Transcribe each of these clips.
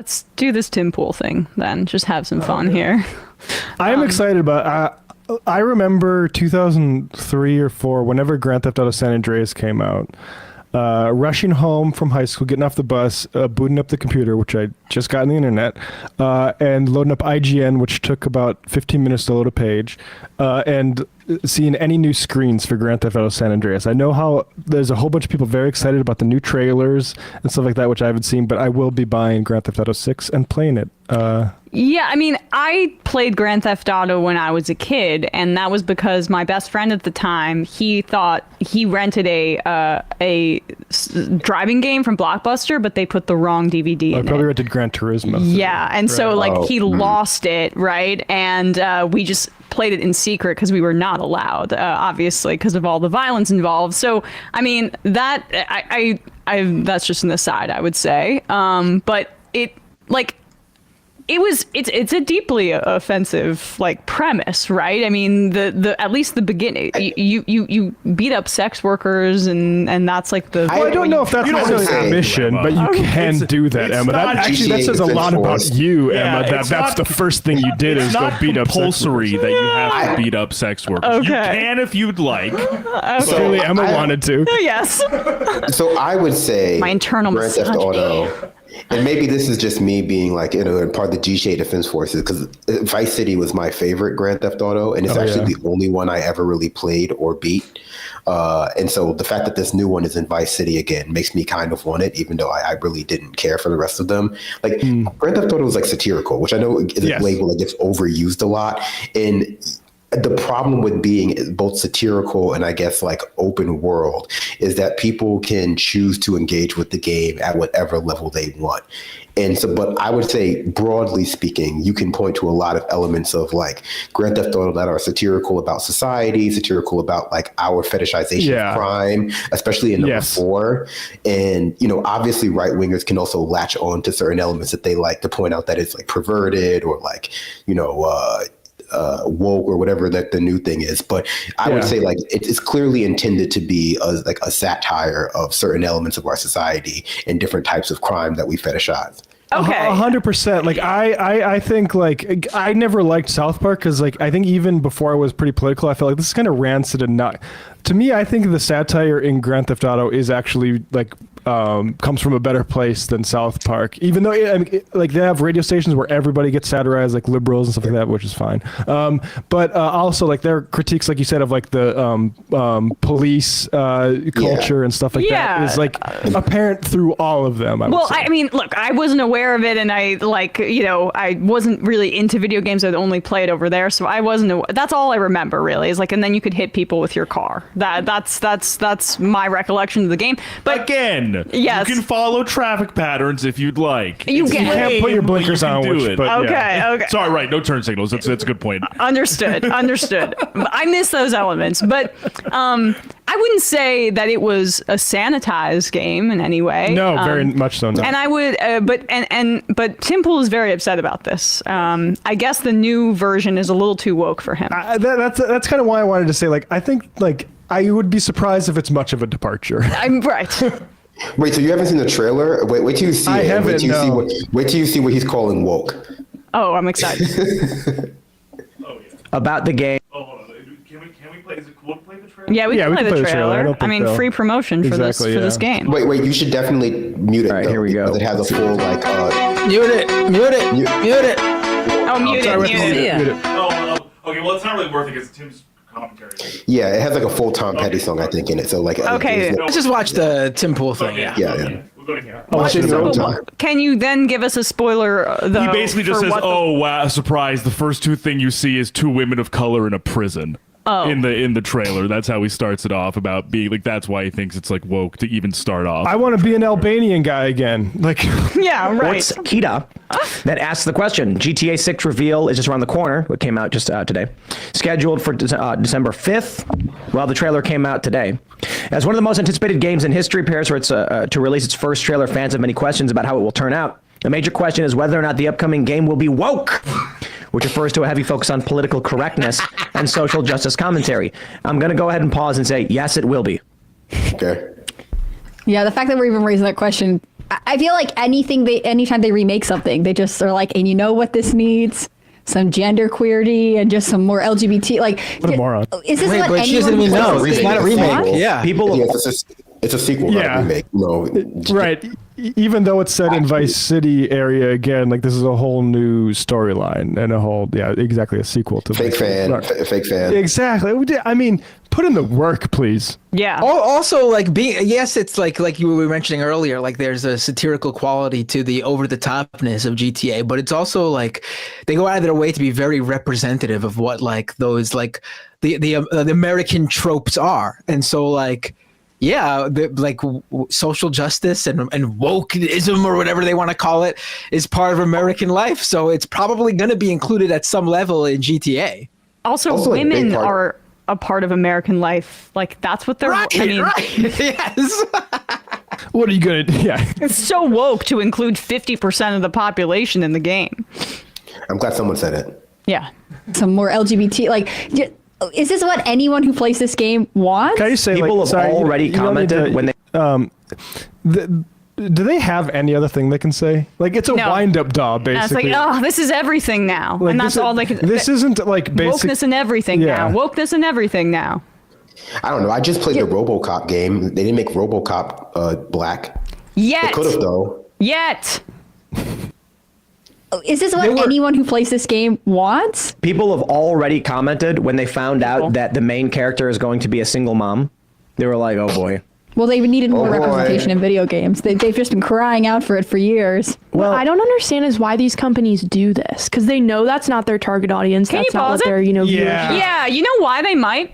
let's do this Tim Pool thing then. Just have some fun here. I am excited about. I remember 2003 or 4, whenever Grand Theft Auto San Andreas came out. Rushing home from high school, getting off the bus, booting up the computer, which I just got on the internet, and loading up IGN, which took about 15 minutes to load a page, and seeing any new screens for Grand Theft Auto San Andreas. I know how there's a whole bunch of people very excited about the new trailers and stuff like that, which I haven't seen, but I will be buying Grand Theft Auto 6 and playing it. Yeah, I mean, I played Grand Theft Auto when I was a kid, and that was because my best friend at the time, he thought he rented a driving game from Blockbuster, but they put the wrong DVD in probably it. rented Gran Turismo. Yeah, and so like he lost it, right? And we just played it in secret because we were not allowed, obviously, because of all the violence involved. So, I mean, that I that's just an aside, I would say. But it like. It's a deeply offensive like premise, right? I mean, the at least the beginning, you beat up sex workers and that's like the. I don't know if that's necessarily a mission, but you can do that, Emma. That says a lot about you, Emma. That's the first thing you did is go beat up sex workers. It's not compulsory that you have to beat up sex workers. Okay. You can if you'd like. Clearly, Emma wanted to. Yes. So I would say my internal Grand Theft misogyny. Auto. And maybe this is just me being like, part of the G-Shade Defense Forces, because Vice City was my favorite Grand Theft Auto, and it's the only one I ever really played or beat. And so the fact that this new one is in Vice City again makes me kind of want it, even though I really didn't care for the rest of them. Like Grand Theft Auto was like satirical, which I know is a label that gets overused a lot. And the problem with being both satirical and I guess like open world is that people can choose to engage with the game at whatever level they want. And so, but I would say broadly speaking, you can point to a lot of elements of like Grand Theft Auto that are satirical about society, satirical about like our fetishization of crime, especially in number 4. And, obviously right wingers can also latch on to certain elements that they like to point out that it's like perverted or like, woke or whatever that the new thing is, but I would say like it's clearly intended to be a satire of certain elements of our society and different types of crime that we fetishize. Okay, 100%. Like I think like I never liked South Park because like I think even before I was pretty political, I felt like this is kind of rancid and not. To me, I think the satire in Grand Theft Auto is actually like comes from a better place than South Park, even though like they have radio stations where everybody gets satirized, like liberals and stuff like that, which is fine. But also like their critiques, like you said, of like the police culture and stuff like that is like apparent through all of them. I mean, look, I wasn't aware of it, and I I wasn't really into video games. I'd only played over there, so I wasn't. That's all I remember really is like, and then you could hit people with your car. That's my recollection of the game. But again, yes, you can follow traffic patterns if you'd like. You can't put your blinkers on. Okay. Sorry, right? No turn signals. That's a good point. Understood. I miss those elements, but I wouldn't say that it was a sanitized game in any way. No, very much so. No. And I would, but Tim Pool is very upset about this. I guess the new version is a little too woke for him. That's kind of why I wanted to say, like, I think, like, I would be surprised if it's much of a departure. I'm right. Wait, so you haven't seen the trailer? Wait till you see it. I haven't. Wait till you see what he's calling woke. Oh, I'm excited. About the game. Oh, hold on. Can we play? Is it cool to play the trailer? Yeah, we can play the trailer. I mean, free promotion for this game. Wait, you should definitely mute it. All right, here we go. Because it has a full like. Mute it. Oh, mute it. Okay. Well, it's not really worth it because Tim's commentary. Yeah, it has like a full Tom Petty song I think in it. So like. Okay. Let's just watch the Tim Pool thing. Yeah. We'll go to here. Watch it in your own time. Can you then give us a spoiler? He basically just says, "Oh wow, surprise! The first thing you see is 2 women of color in a prison." In the trailer, that's how he starts it off about being like. That's why he thinks it's like woke to even start off. I want to be an Albanian guy again. Like, yeah, right. It's Kita that asks the question. GTA 6 reveal is just around the corner. It came out just today, scheduled for December 5th. Well, the trailer came out today. As one of the most anticipated games in history prepares for its to release its first trailer, fans have many questions about how it will turn out. The major question is whether or not the upcoming game will be woke, which refers to a heavy focus on political correctness and social justice commentary. I'm going to go ahead and pause and say, yes, it will be. Okay. Yeah, the fact that we're even raising that question I feel like anytime they remake something, they just are like, and you know what this needs? Some gender queerty and just some more LGBT. Like, What a moron. Is this Wait, what but she doesn't anyone even who know. plays It's this not a game remake. wants? Yeah. People, It's a sequel, not a remake. No, Right. Even though it's set in Vice City area again, like this is a whole new storyline and exactly a sequel to fake fan, Right. fake fan. Exactly. I mean, put in the work, please. Yeah. Also, like yes, it's like you were mentioning earlier, like there's a satirical quality to the over the topness of GTA, but it's also like they go out of their way to be very representative of what like those like the American tropes are, and so like. Yeah, social justice and wokeism or whatever they want to call it is part of American life. So it's probably going to be included at some level in GTA. Also, Also, a big women part- are a part of American life. Like that's what they're. Right, I mean, right. Yes. What are you gonna? Yeah. it's so woke to include 50% of the population in the game. I'm glad someone said it. Yeah. Some more LGBT. Like, is this what anyone who plays this game wants? Can I say people like, have sorry, already you don't need commented to- when they. Do they have any other thing they can say? Like it's a No. wind-up doll, And it's like, basically. oh, this is everything now, Like, and that's this all is- they can. This isn't like basic. wokeness and everything Yeah. now. Wokeness and everything now. I don't know. I just played the RoboCop game. They didn't make RoboCop black. They Yet. could have though. Yet. Is this what anyone who plays this game wants? People have already commented when they found out that the main character is going to be a single mom. They were like, "Oh boy." Well, they've needed more Oh, boy. representation in video games. They've just been crying out for it for years. What I don't understand is why these companies do this, because they know that's not their target audience. Can That's you not pause what it? their Yeah. viewership. Yeah, you know why they might?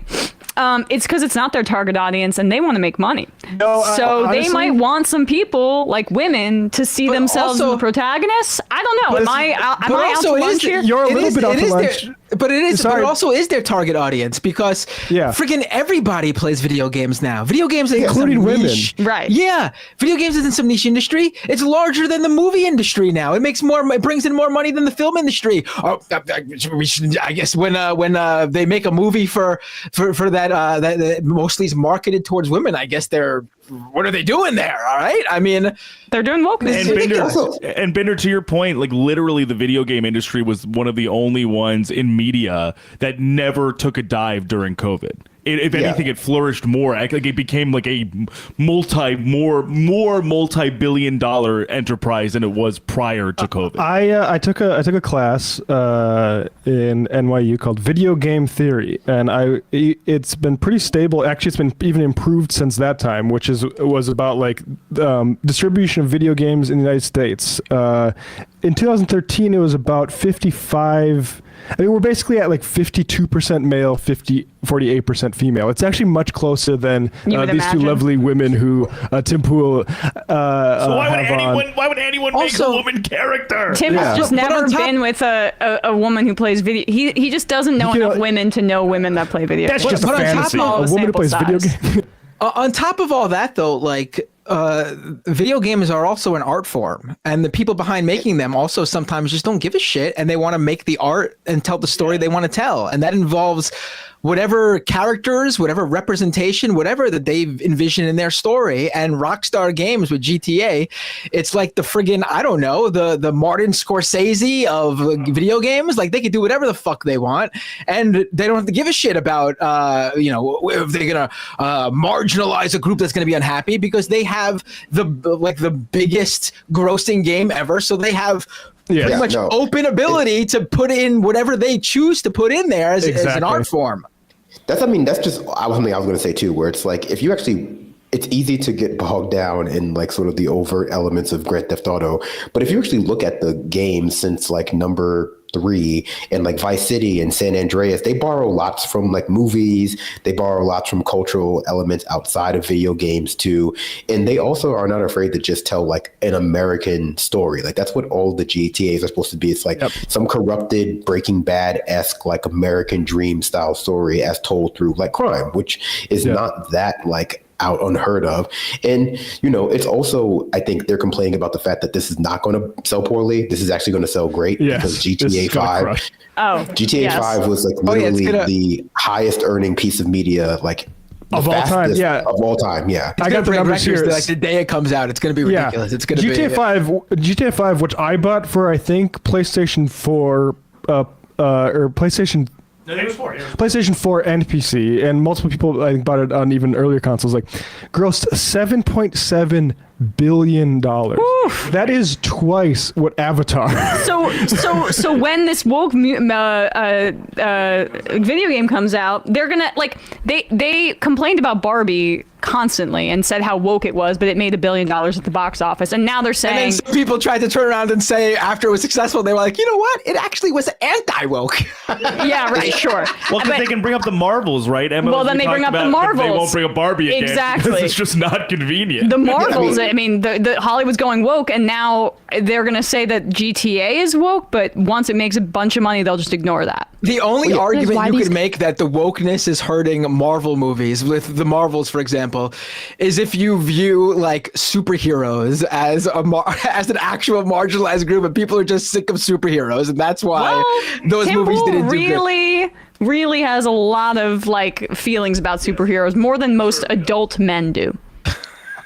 It's because it's not their target audience and they want to make money. No, So they honestly- might want some people like women to see But themselves also- in the protagonists. I don't know. Am I out but to also it is lunch here? You're a little bit out to lunch. But it Sorry. also is their target audience because Yeah. freaking everybody plays video games now. Video games isn't Including some women. niche. Right. Yeah, video games isn't some niche industry. It's larger than the movie industry now. It brings in more money than the film industry. I guess when they make a movie for that mostly is marketed towards women, I guess what are they doing there? All right, I mean, They're doing wokeness. And Bender, to your point, like literally the video game industry was one of the only ones in media that never took a dive during COVID. If anything, it flourished more. Like it became like a multi-billion-dollar enterprise than it was prior to COVID. I took a class in NYU called Video Game Theory, and it's been pretty stable. Actually, it's been even improved since that time, which was about like distribution of video games in the United States. In 2013, it was about 55. I mean, we're basically at like 52% male, 48% female. It's actually much closer than You would these imagine. two lovely women who Tim Pool So why would anyone make a Also- woman character? Tim has just But on never top- been with a woman who plays video. He just doesn't know You know, enough women to know women that play video. That's games. just a but on top fantasy. of all A the woman who sample plays video size. games. on top of all that, though, like video games are also an art form, and the people behind making them also sometimes just don't give a shit, and they want to make the art and tell the story they want to tell, and that involves whatever characters, whatever representation, whatever that they've envisioned in their story. And Rockstar Games with GTA, it's like the friggin', I don't know, the Martin Scorsese of video games. Like they can do whatever the fuck they want, and they don't have to give a shit about if they're gonna marginalize a group that's gonna be unhappy, because they have the biggest grossing game ever, so they have pretty much open ability to put in whatever they choose to put in there as an art form. That's just something I was going to say too, where it's like, if you actually, it's easy to get bogged down in like sort of the overt elements of Grand Theft Auto. But if you actually look at the game since like number 3 and like Vice City and San Andreas, they borrow lots from like movies. They borrow lots from cultural elements outside of video games too. And they also are not afraid to just tell like an American story. Like that's what all the GTAs are supposed to be. It's like some corrupted Breaking Bad-esque like American dream style story as told through like crime, which is not that like out unheard of. And it's also, I think they're complaining about the fact that this is not going to sell poorly. This is actually going to sell great because GTA 5 Oh, GTA yes. 5 was like literally the highest earning piece of media like Of all time, fastest yeah. Of all time, yeah. I got the numbers here. Like the day it comes out, it's going to be ridiculous. It's going to be GTA 5, which I bought for I think PlayStation 4, or PlayStation. No, it was 4. PlayStation 4 and PC, and multiple people I think bought it on even earlier consoles. Like, grossed $7.7 billion. That is twice what Avatar. So when this woke video game comes out, they're gonna like they complained about Barbie constantly and said how woke it was, but it made $1 billion at the box office, and now they're saying. And then some people tried to turn around and say after it was successful, they were like, you know what? It actually was anti-woke. Yeah, right, sure. Well, because they can bring up the Marvels, right? Emma, well, then they bring up the Marvels. They won't bring up Barbie again. Exactly. Because it's just not convenient. The Marvels. I mean, the Hollywood's going woke, and now they're gonna say that GTA is woke, but once it makes a bunch of money, they'll just ignore that. The only argument why you these- could make that the wokeness is hurting Marvel movies, with the Marvels, for example, is if you view like superheroes as as an actual marginalized group, and people are just sick of superheroes, and that's why those movies didn't do good. Really has a lot of like feelings about superheroes, more than most adult men do.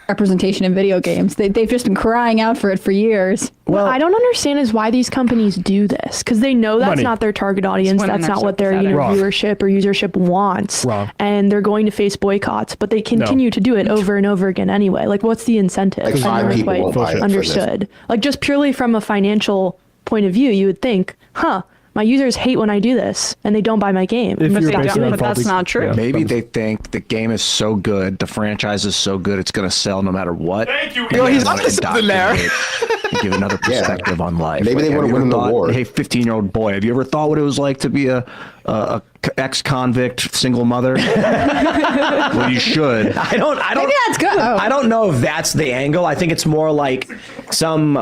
Representation in video games. They've just been crying out for it for years. Well, I don't understand is why these companies do this, because they know that's Money. not their target audience. women That's are not what their pathetic. Wrong. viewership or usership wants. Wrong. And they're going to face boycotts, but they continue to do it over and over again anyway. Like, what's the incentive? Like, I 5 never people quite won't buy it for this. understood. Like, just purely from a financial point of view, you would think, my users hate when I do this, and they don't buy my game. If But you're they basing don't- it on but that's faulty- not true. yeah. Maybe they think the game is so good, the franchise is so good, it's going to sell no matter what. Thank you. Yo, he's And onto something there. give another Yeah. perspective on life. Maybe they have wanna you win ever an thought, award. Hey, 15-year-old boy, have you ever thought what it was like to be a ex-convict single mother? Well, you should. I don't. Maybe that's good. Oh. I don't know if that's the angle. I think it's more like some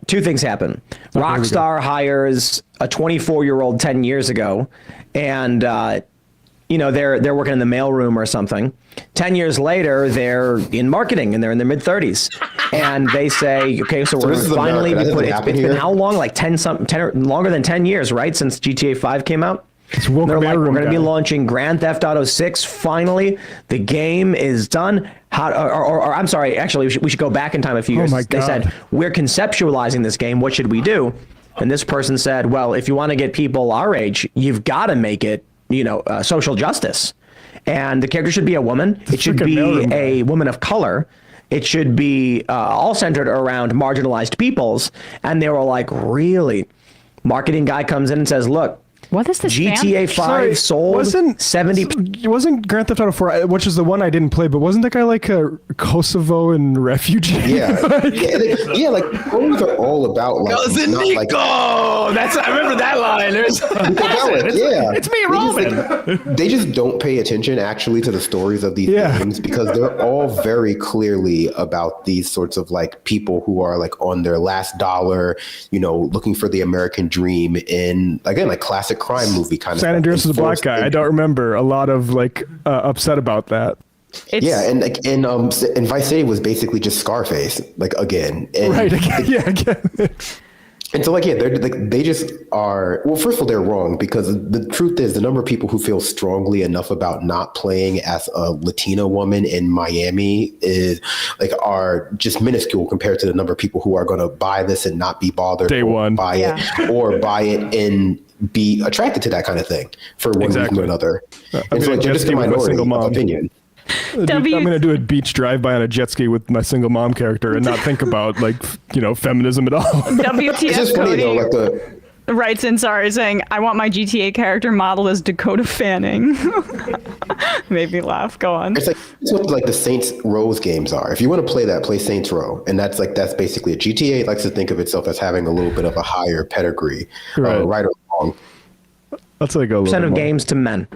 two things happen. Rockstar hires a 24-year-old 10 years ago, and they're working in the mailroom or something. 10 years later, they're in marketing and they're in their mid-30s, and they say, okay, so we're this is finally America. That put. doesn't It's happen been here. how long? Like 10 or longer than 10 years, right? Since GTA 5 came out. woke They're like, we're mailroom going to be guy. launching Grand Theft Auto 6. Finally, the game is done. Or I'm sorry, actually, we should go back in time a few years. my They God. said, we're conceptualizing this game. What should we do? And this person said, well, if you want to get people our age, you've got to make it, social justice. And the character should be a woman. It should freaking be mailroom a woman of color. It should be all centered around marginalized peoples. And they were like, really? Marketing guy comes in and says, look, What is this GTA 5 Sorry, sold 70. Wasn't Grand Theft Auto 4, which is the one I didn't play, but wasn't that guy like a Kosovoan refugee? Yeah, like pros are all about like not like I remember that line. yeah. It's me, Roman. They just don't pay attention actually to the stories of these Yeah. games because they're all very clearly about these sorts of like people who are like on their last dollar, looking for the American dream in again like classic crime movie kind of San stuff. Andreas is a black Enforced guy. I in- don't remember a lot of like upset about that. It's, Yeah, and like and Vice City was basically just Scarface, like again. And Right. Again, yeah. Again. And so, like, yeah, they're like they just are. Well, first of all, they're wrong because the truth is the number of people who feel strongly enough about not playing as a Latina woman in Miami are just minuscule compared to the number of people who are going to buy this and not be bothered. Day or one. buy it or buy it and be attracted to that kind of thing for one reason Exactly. or another. I'm And so, gonna like, they're jet just a ski with my minority single of mom. opinion. I'm going to do a beach drive-by on a jet ski with my single mom character and not think about feminism at all. It's WTF just funny Cody though, like the. writes in, saying, I want my GTA character modeled as Dakota Fanning. Made me laugh. Go on. It's like it's what like the Saints Row's games are. If you want to play that, play Saints Row, and that's basically it. GTA likes to think of itself as having a little bit of a higher pedigree, Right. right or wrong. Let's like go a little Percent bit of more. games to men.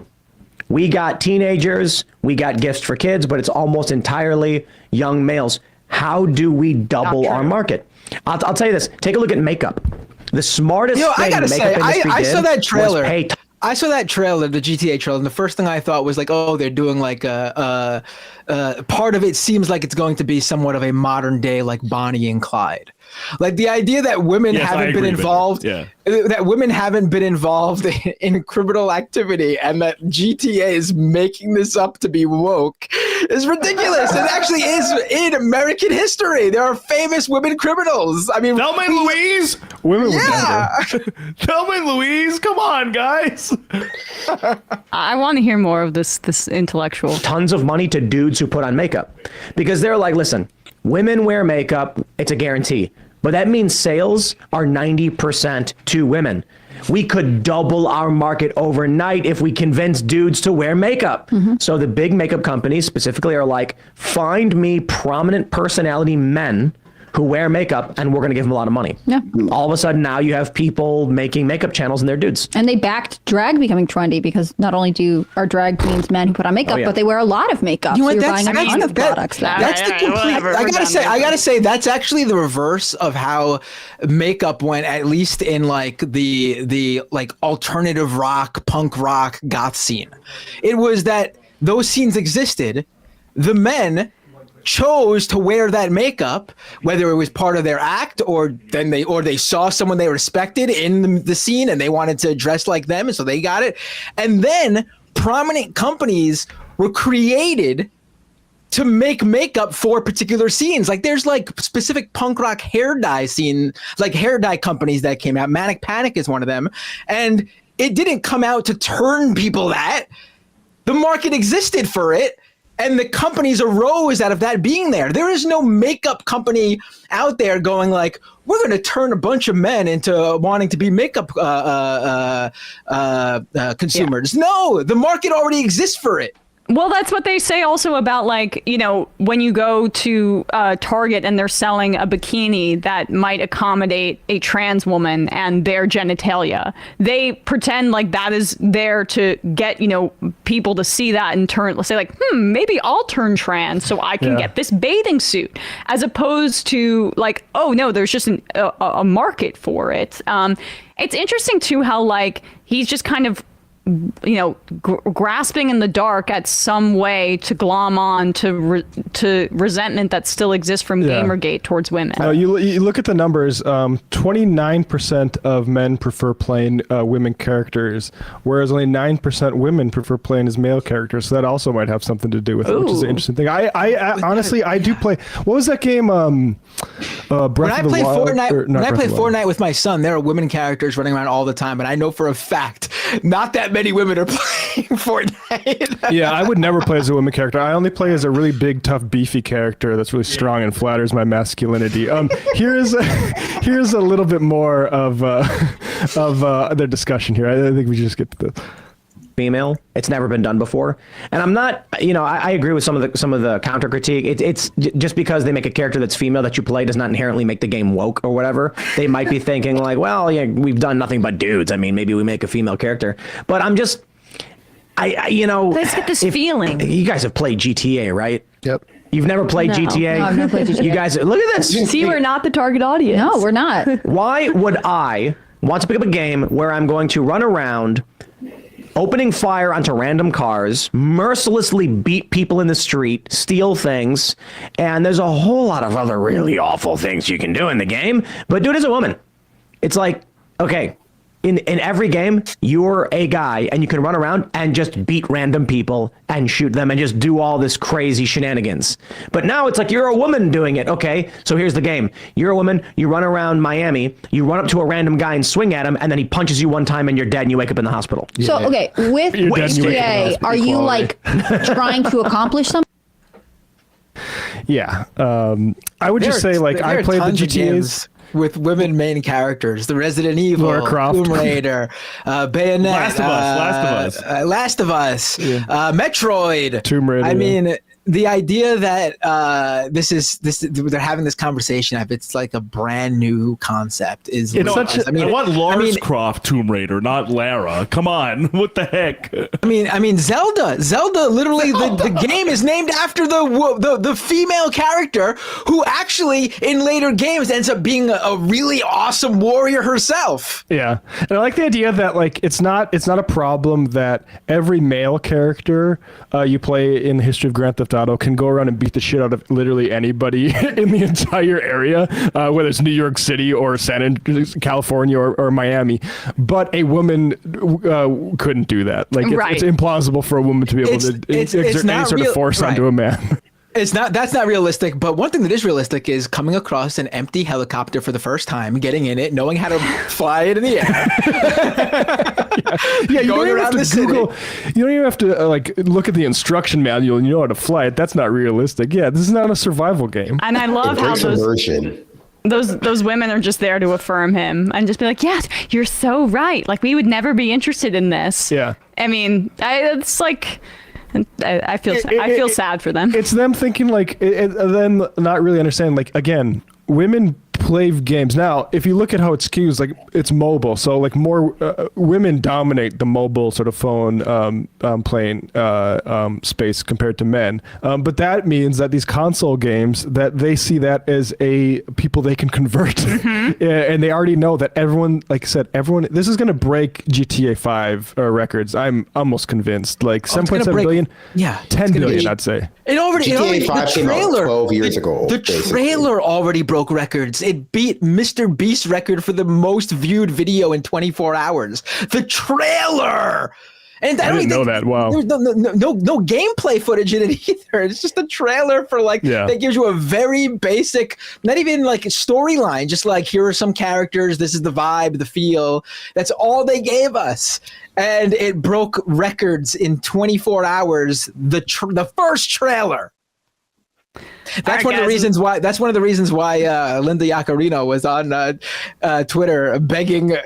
We got teenagers, we got gifts for kids, but it's almost entirely young males. How do we double our market? I'll tell you this. Take a look at makeup. The smartest Yo, thing I gotta the say, makeup industry I did saw that was trailer. pay I saw that trailer, the GTA trailer, and the first thing I thought was like, oh, they're doing like part of it seems like it's going to be somewhat of a modern day like Bonnie and Clyde. Like the idea that women Yes, I haven't been agree with involved, you. that women haven't been involved in criminal activity, and that GTA is making this up to be woke is ridiculous. It actually is in American history. There are famous women criminals. I mean, Thelma and Louise. Women would yeah. never. Thelma and Louise. Come on, guys. I want to hear more of this intellectual. Tons of money to dudes who put on makeup, because they're like, listen, women wear makeup, it's a guarantee, but that means sales are 90% to women. We could double our market overnight if we convince dudes to wear makeup. So the big makeup companies specifically are like, find me prominent personality men who wear makeup, and we're going to give them a lot of money. Yeah. All of a sudden now you have people making makeup channels and they're dudes. And they backed drag becoming trendy because not only are drag queens men who put on makeup, yeah. but they wear a lot of makeup. You know so what, you're buying a ton of products. That's the Alright, complete. whatever, I we're gotta done. say, that's actually the reverse of how makeup went, at least in like the like alternative rock, punk rock, goth scene. It was that those scenes existed. The men chose to wear that makeup, whether it was part of their act or they saw someone they respected in the scene and they wanted to dress like them, and so they got it. And then prominent companies were created to make makeup for particular scenes. Like there's like specific punk rock hair dye scene, like hair dye companies that came out. Manic Panic is one of them. And it didn't come out to turn people that. The market existed for it. And the companies arose out of that being there. There is no makeup company out there going like, we're going to turn a bunch of men into wanting to be makeup consumers. Yeah. No, the market already exists for it. Well, that's what they say also about, like, you know, when you go to Target and they're selling a bikini that might accommodate a trans woman and their genitalia. They pretend like that is there to get, you know, people to see that and turn, let's say like, maybe I'll turn trans so I can get this bathing suit, as opposed to like, oh, no, there's just a market for it. It's interesting, too, how like he's just kind of, you know, grasping in the dark at some way to glom on to resentment that still exists from Gamergate towards women. No, you look at the numbers. 29% of men prefer playing women characters, whereas only 9% women prefer playing as male characters. So that also might have something to do with it, which is an interesting thing. I honestly, I do play. What was that game? When I play Fortnite with my son, there are women characters running around all the time, and I know for a fact not that many women are playing Fortnite. Yeah, I would never play as a woman character. I only play as a really big, tough, beefy character that's really strong and flatters my masculinity. Here's a little bit more of their discussion here. I think we should just get to this. Female, it's never been done before, and I'm not, you know, I agree with some of the counter critique. It's just because they make a character that's female that you play does not inherently make the game woke or whatever. They might be thinking like, well, yeah, we've done nothing but dudes. I mean, maybe we make a female character, but I'm just, I you know, let's get this feeling. You guys have played GTA, right? Yep. You've never played GTA? No, I've never played GTA. You guys, look at this. See, we're not the target audience. No, we're not. Why would I want to pick up a game where I'm going to run around opening fire onto random cars, mercilessly beat people in the street, steal things, and there's a whole lot of other really awful things you can do in the game, but do it as a woman. It's like, okay, in every game, you're a guy, and you can run around and just beat random people and shoot them and just do all this crazy shenanigans. But now it's like you're a woman doing it. Okay, so here's the game. You're a woman, you run around Miami, you run up to a random guy and swing at him, and then he punches you one time and you're dead and you wake up in the hospital. So, okay, with You're dead and you wake up in the GTA, hospital. are you Equality. like trying to accomplish something? Yeah, I would just say like I played the GTAs. With women main characters, the Resident Evil, Lara Croft. Tomb Raider, Bayonetta, Last of Us, Metroid, Tomb Raider. I mean, the idea that they're having this conversation, it's like a brand new concept is. It's such a, I want Lara Croft Tomb Raider, not Lara. Come on, what the heck? I mean, Zelda. Literally, the game is named after the female character who actually in later games ends up being a really awesome warrior herself. Yeah, and I like the idea that like it's not a problem that every male character you play in the history of Grand Theft Theft Auto can go around and beat the shit out of literally anybody in the entire area, whether it's New York City or California or Miami. But a woman couldn't do that. Like it's implausible for a woman to be able to exert any sort of force onto a man. That's not realistic, but one thing that is realistic is coming across an empty helicopter for the first time, getting in it, knowing how to fly it in the air. Yeah, going around the city. You don't even have to like look at the instruction manual and you know how to fly it. That's not realistic. Yeah, this is not a survival game. And I love how those women are just there to affirm him and just be like, yes, you're so right. Like, we would never be interested in this. Yeah. I mean, it's like... I feel sad for them. It's them thinking like, then not really understanding. Like, again, women play games now. If you look at how it skews, like it's mobile, so like more women dominate the mobile sort of phone playing space compared to men. But that means that these console games, that they see that as a people they can convert, and they already know that everyone, like I said, this is going to break GTA 5 records. I'm almost convinced. Like 7.7 billion, 10 billion, I'd say. GTA 5 came out 12 years ago. The trailer already broke records. It beat Mr. Beast's record for the most viewed video in 24 hours. The trailer! And I didn't know that. Wow. There's no gameplay footage in it either. It's just a trailer for that gives you a very basic, not even like storyline, just like, here are some characters, this is the vibe, the feel. That's all they gave us. And it broke records in 24 hours. The first trailer. That's one of the reasons why. That's one of the reasons why Linda Yaccarino was on Twitter begging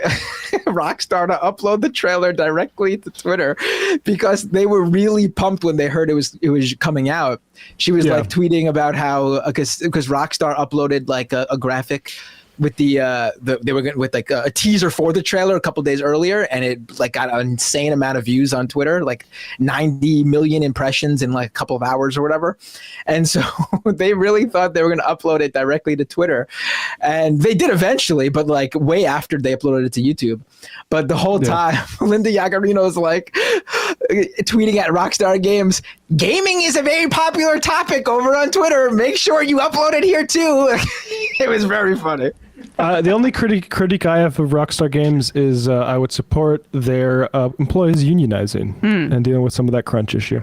Rockstar to upload the trailer directly to Twitter, because they were really pumped when they heard it was coming out. She was like tweeting about how because Rockstar uploaded like a graphic with they were with like a teaser for the trailer a couple days earlier, and it like got an insane amount of views on Twitter, like 90 million impressions in like a couple of hours or whatever. And so they really thought they were going to upload it directly to Twitter, and they did eventually, but like way after they uploaded it to YouTube. But the whole time, Linda Yaccarino is like tweeting at Rockstar Games, "Gaming is a very popular topic over on Twitter. Make sure you upload it here too." It was very funny. The only critique I have of Rockstar Games is I would support their employees unionizing and dealing with some of that crunch issue.